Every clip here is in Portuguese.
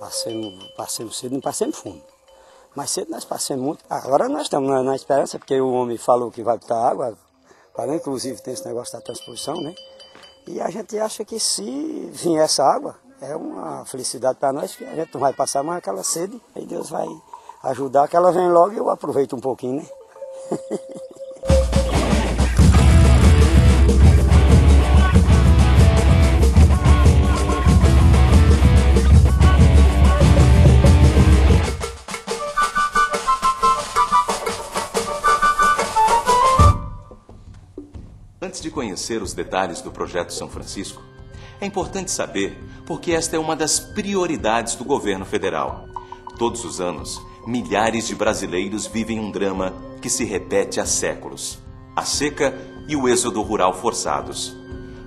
Passemos cedo, não passemos fundo. Mas cedo nós passemos muito. Agora nós estamos na esperança, porque o homem falou que vai botar água, inclusive tem esse negócio da transposição, né? E a gente acha que se vier essa água, é uma felicidade para nós, que a gente não vai passar mais aquela sede, aí Deus vai ajudar, que ela vem logo e eu aproveito um pouquinho, né? Antes de conhecer os detalhes do Projeto São Francisco, é importante saber porque esta é uma das prioridades do governo federal. Todos os anos, milhares de brasileiros vivem um drama que se repete há séculos: a seca e o êxodo rural forçados.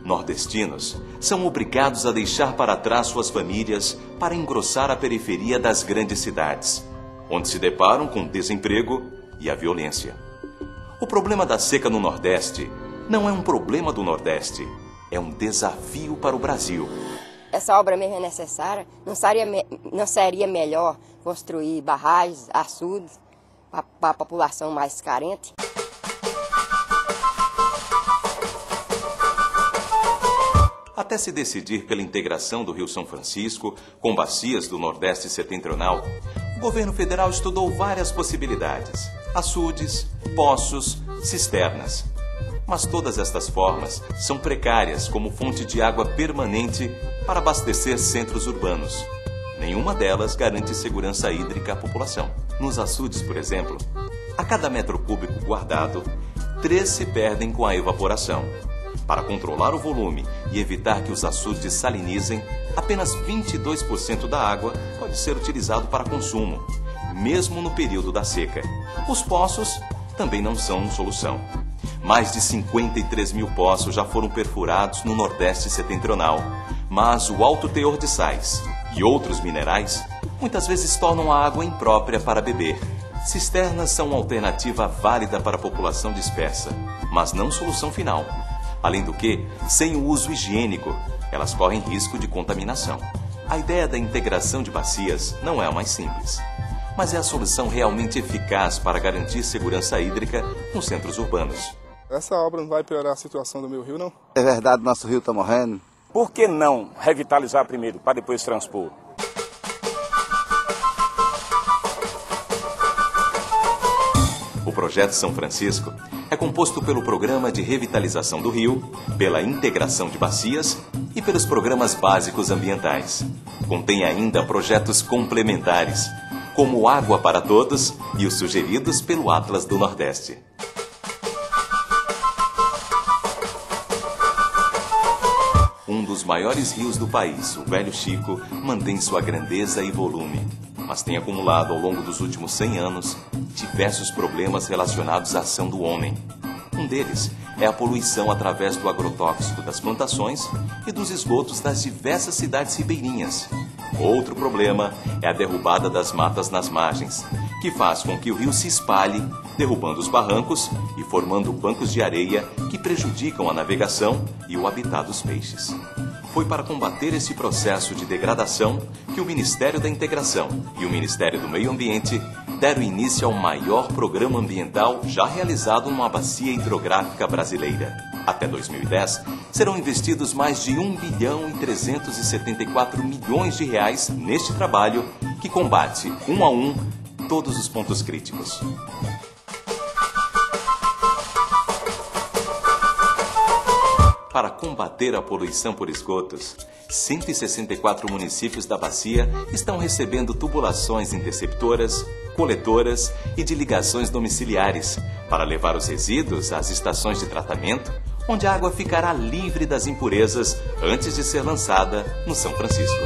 Nordestinos são obrigados a deixar para trás suas famílias para engrossar a periferia das grandes cidades, onde se deparam com o desemprego e a violência. O problema da seca no Nordeste não é um problema do Nordeste, é um desafio para o Brasil. Essa obra mesmo é necessária. Não seria melhor construir barragens, açudes, para a população mais carente? Até se decidir pela integração do Rio São Francisco com bacias do Nordeste Setentrional, o governo federal estudou várias possibilidades: açudes, poços, cisternas. Mas todas estas formas são precárias como fonte de água permanente para abastecer centros urbanos. Nenhuma delas garante segurança hídrica à população. Nos açudes, por exemplo, a cada metro cúbico guardado, 3 se perdem com a evaporação. Para controlar o volume e evitar que os açudes salinizem, apenas 22% da água pode ser utilizado para consumo, mesmo no período da seca. Os poços também não são solução. Mais de 53 mil poços já foram perfurados no Nordeste Setentrional, mas o alto teor de sais e outros minerais muitas vezes tornam a água imprópria para beber. Cisternas são uma alternativa válida para a população dispersa, mas não solução final. Além do que, sem o uso higiênico, elas correm risco de contaminação. A ideia da integração de bacias não é a mais simples, mas é a solução realmente eficaz para garantir segurança hídrica nos centros urbanos. Essa obra não vai piorar a situação do meu rio, não? É verdade, nosso rio está morrendo. Por que não revitalizar primeiro, para depois transpor? O Projeto São Francisco é composto pelo Programa de Revitalização do Rio, pela integração de bacias e pelos programas básicos ambientais. Contém ainda projetos complementares, como Água para Todos e os sugeridos pelo Atlas do Nordeste. Um dos maiores rios do país, o Velho Chico, mantém sua grandeza e volume, mas tem acumulado ao longo dos últimos 100 anos diversos problemas relacionados à ação do homem. Um deles é a poluição através do agrotóxico das plantações e dos esgotos das diversas cidades ribeirinhas. Outro problema é a derrubada das matas nas margens, que faz com que o rio se espalhe, derrubando os barrancos e formando bancos de areia que prejudicam a navegação e o habitat dos peixes. Foi para combater esse processo de degradação que o Ministério da Integração e o Ministério do Meio Ambiente deram início ao maior programa ambiental já realizado numa bacia hidrográfica brasileira. Até 2010, serão investidos mais de 1.374 bilhões neste trabalho que combate, um a um, todos os pontos críticos. Para combater a poluição por esgotos, 164 municípios da bacia estão recebendo tubulações interceptoras, coletoras e de ligações domiciliares para levar os resíduos às estações de tratamento, onde a água ficará livre das impurezas antes de ser lançada no São Francisco.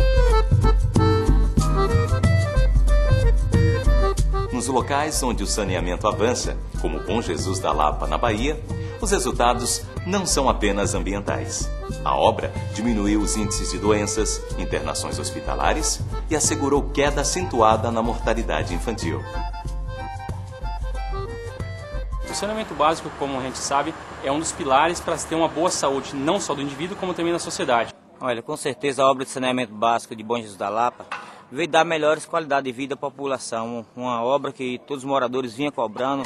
Nos locais onde o saneamento avança, como o Bom Jesus da Lapa, na Bahia, os resultados não são apenas ambientais. A obra diminuiu os índices de doenças, internações hospitalares e assegurou queda acentuada na mortalidade infantil. O saneamento básico, como a gente sabe, é um dos pilares para se ter uma boa saúde, não só do indivíduo, como também da sociedade. Olha, com certeza a obra de saneamento básico de Bom Jesus da Lapa veio dar melhores qualidades de vida à população, uma obra que todos os moradores vinham cobrando.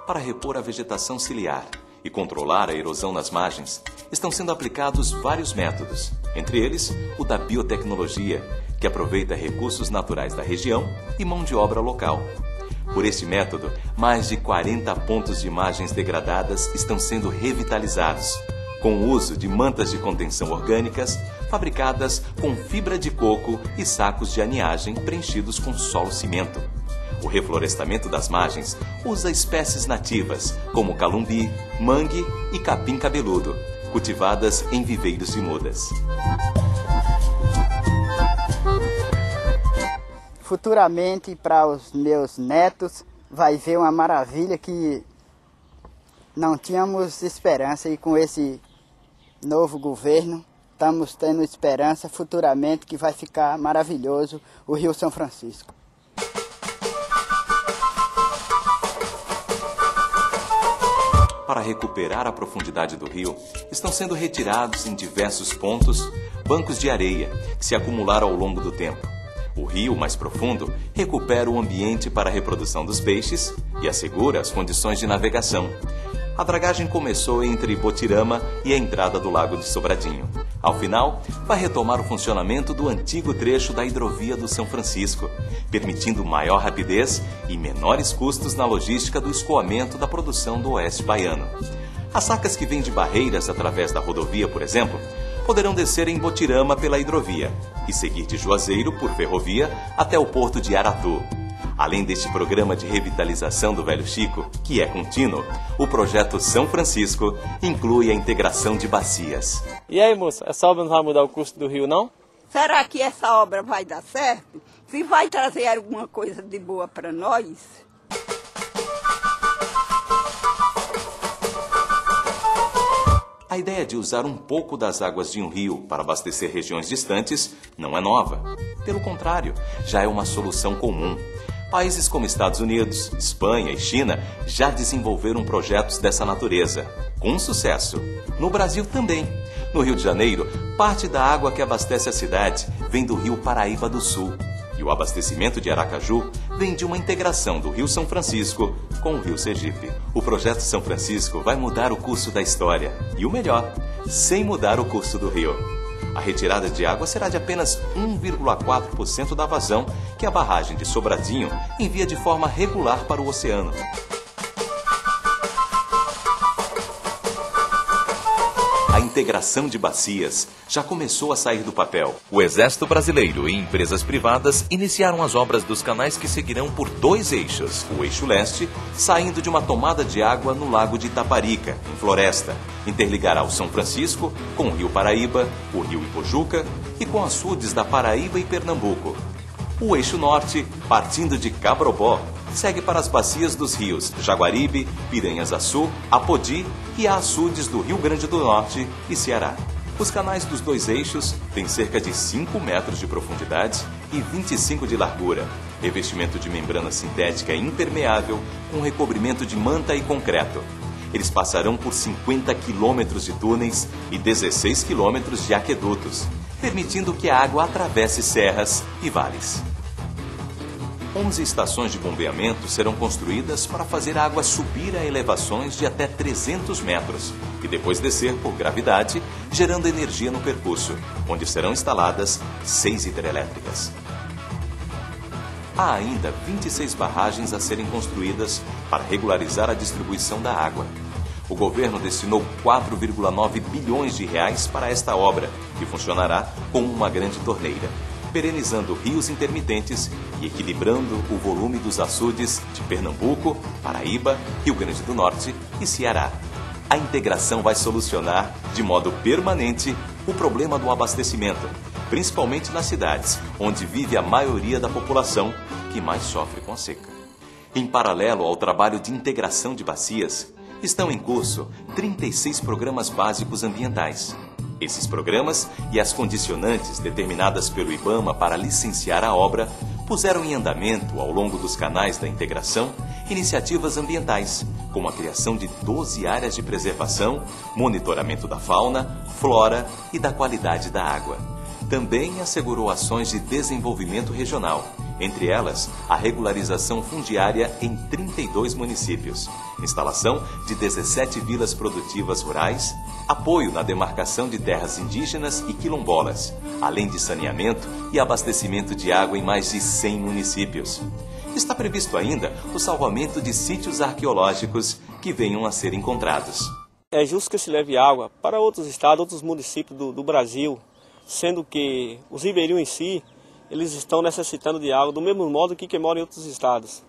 Para repor a vegetação ciliar e controlar a erosão nas margens, estão sendo aplicados vários métodos, entre eles o da biotecnologia, que aproveita recursos naturais da região e mão de obra local. Por este método, mais de 40 pontos de margens degradadas estão sendo revitalizados, com o uso de mantas de contenção orgânicas fabricadas com fibra de coco e sacos de aninhagem preenchidos com solo cimento. O reflorestamento das margens usa espécies nativas, como calumbi, mangue e capim cabeludo, cultivadas em viveiros de mudas. Futuramente, para os meus netos, vai ver uma maravilha que não tínhamos esperança, e com esse novo governo estamos tendo esperança futuramente que vai ficar maravilhoso o Rio São Francisco. Para recuperar a profundidade do rio, estão sendo retirados em diversos pontos bancos de areia que se acumularam ao longo do tempo. O rio mais profundo recupera o ambiente para a reprodução dos peixes e assegura as condições de navegação. A dragagem começou entre Botirama e a entrada do Lago de Sobradinho. Ao final, vai retomar o funcionamento do antigo trecho da hidrovia do São Francisco, permitindo maior rapidez e menores custos na logística do escoamento da produção do Oeste Baiano. As sacas que vêm de Barreiras através da rodovia, por exemplo, poderão descer em Botirama pela hidrovia e seguir de Juazeiro por ferrovia até o porto de Aratu. Além deste programa de revitalização do Velho Chico, que é contínuo, o projeto São Francisco inclui a integração de bacias. E aí, moça, essa obra não vai mudar o curso do rio, não? Será que essa obra vai dar certo? Se vai trazer alguma coisa de boa para nós? A ideia de usar um pouco das águas de um rio para abastecer regiões distantes não é nova. Pelo contrário, já é uma solução comum. Países como Estados Unidos, Espanha e China já desenvolveram projetos dessa natureza, com sucesso. No Brasil também. No Rio de Janeiro, parte da água que abastece a cidade vem do Rio Paraíba do Sul. E o abastecimento de Aracaju vem de uma integração do Rio São Francisco com o Rio Sergipe. O projeto São Francisco vai mudar o curso da história. E o melhor, sem mudar o curso do rio. A retirada de água será de apenas 1,4% da vazão que a barragem de Sobradinho envia de forma regular para o oceano. A integração de bacias já começou a sair do papel. O Exército Brasileiro e empresas privadas iniciaram as obras dos canais que seguirão por 2 eixos. O eixo leste, saindo de uma tomada de água no Lago de Itaparica, em Floresta, interligará o São Francisco com o Rio Paraíba, o Rio Ipojuca e com açudes da Paraíba e Pernambuco. O eixo norte, partindo de Cabrobó, segue para as bacias dos rios Jaguaribe, Piranhas-Açu, Apodi e a açudes do Rio Grande do Norte e Ceará. Os canais dos 2 eixos têm cerca de 5 metros de profundidade e 25 de largura, revestimento de membrana sintética impermeável com recobrimento de manta e concreto. Eles passarão por 50 quilômetros de túneis e 16 quilômetros de aquedutos, permitindo que a água atravesse serras e vales. 11 estações de bombeamento serão construídas para fazer a água subir a elevações de até 300 metros e depois descer por gravidade, gerando energia no percurso, onde serão instaladas 6 hidrelétricas. Há ainda 26 barragens a serem construídas para regularizar a distribuição da água. O governo destinou 4,9 bilhões de reais para esta obra, que funcionará como uma grande torneira, perenizando rios intermitentes e equilibrando o volume dos açudes de Pernambuco, Paraíba, Rio Grande do Norte e Ceará. A integração vai solucionar, de modo permanente, o problema do abastecimento, principalmente nas cidades, onde vive a maioria da população que mais sofre com a seca. Em paralelo ao trabalho de integração de bacias, estão em curso 36 programas básicos ambientais. Esses programas e as condicionantes determinadas pelo IBAMA para licenciar a obra puseram em andamento, ao longo dos canais da integração, iniciativas ambientais, como a criação de 12 áreas de preservação, monitoramento da fauna, flora e da qualidade da água. Também assegurou ações de desenvolvimento regional, entre elas a regularização fundiária em 32 municípios, instalação de 17 vilas produtivas rurais, apoio na demarcação de terras indígenas e quilombolas, além de saneamento e abastecimento de água em mais de 100 municípios. Está previsto ainda o salvamento de sítios arqueológicos que venham a ser encontrados. É justo que se leve água para outros estados, outros municípios do Brasil, sendo que os ribeirinhos em si, eles estão necessitando de água do mesmo modo que quem mora em outros estados.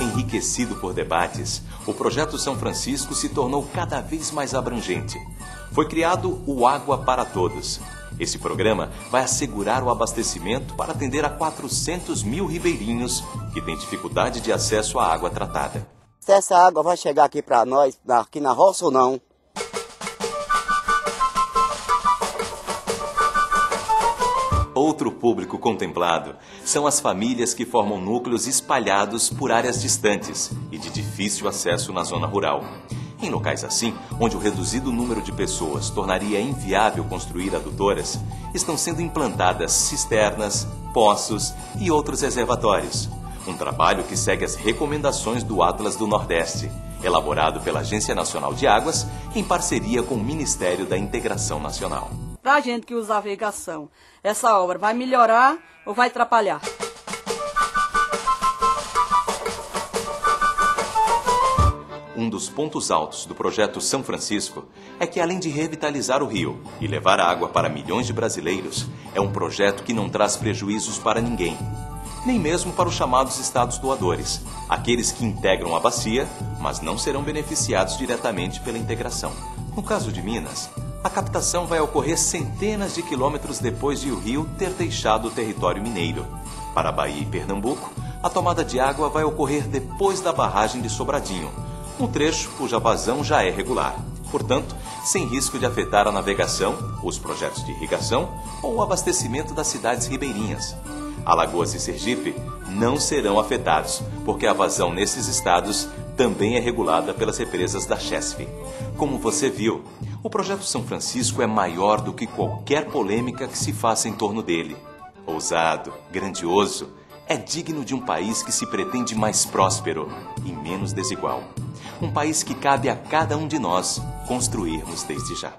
Enriquecido por debates, o projeto São Francisco se tornou cada vez mais abrangente. Foi criado o Água para Todos. Esse programa vai assegurar o abastecimento para atender a 400 mil ribeirinhos que têm dificuldade de acesso à água tratada. Se essa água vai chegar aqui para nós, aqui na roça ou não? Outro público contemplado são as famílias que formam núcleos espalhados por áreas distantes e de difícil acesso na zona rural. Em locais assim, onde o reduzido número de pessoas tornaria inviável construir adutoras, estão sendo implantadas cisternas, poços e outros reservatórios. Um trabalho que segue as recomendações do Atlas do Nordeste, elaborado pela Agência Nacional de Águas, em parceria com o Ministério da Integração Nacional. Para a gente que usa a irrigação, essa obra vai melhorar ou vai atrapalhar? Um dos pontos altos do projeto São Francisco é que, além de revitalizar o rio e levar água para milhões de brasileiros, é um projeto que não traz prejuízos para ninguém, nem mesmo para os chamados estados doadores, aqueles que integram a bacia, mas não serão beneficiados diretamente pela integração. No caso de Minas, a captação vai ocorrer centenas de quilômetros depois de o rio ter deixado o território mineiro. Para Bahia e Pernambuco, a tomada de água vai ocorrer depois da barragem de Sobradinho, um trecho cuja vazão já é regular, portanto, sem risco de afetar a navegação, os projetos de irrigação ou o abastecimento das cidades ribeirinhas. Alagoas e Sergipe não serão afetados, porque a vazão nesses estados também é regulada pelas represas da Chesf. Como você viu, o projeto São Francisco é maior do que qualquer polêmica que se faça em torno dele. Ousado, grandioso, é digno de um país que se pretende mais próspero e menos desigual. Um país que cabe a cada um de nós construirmos desde já.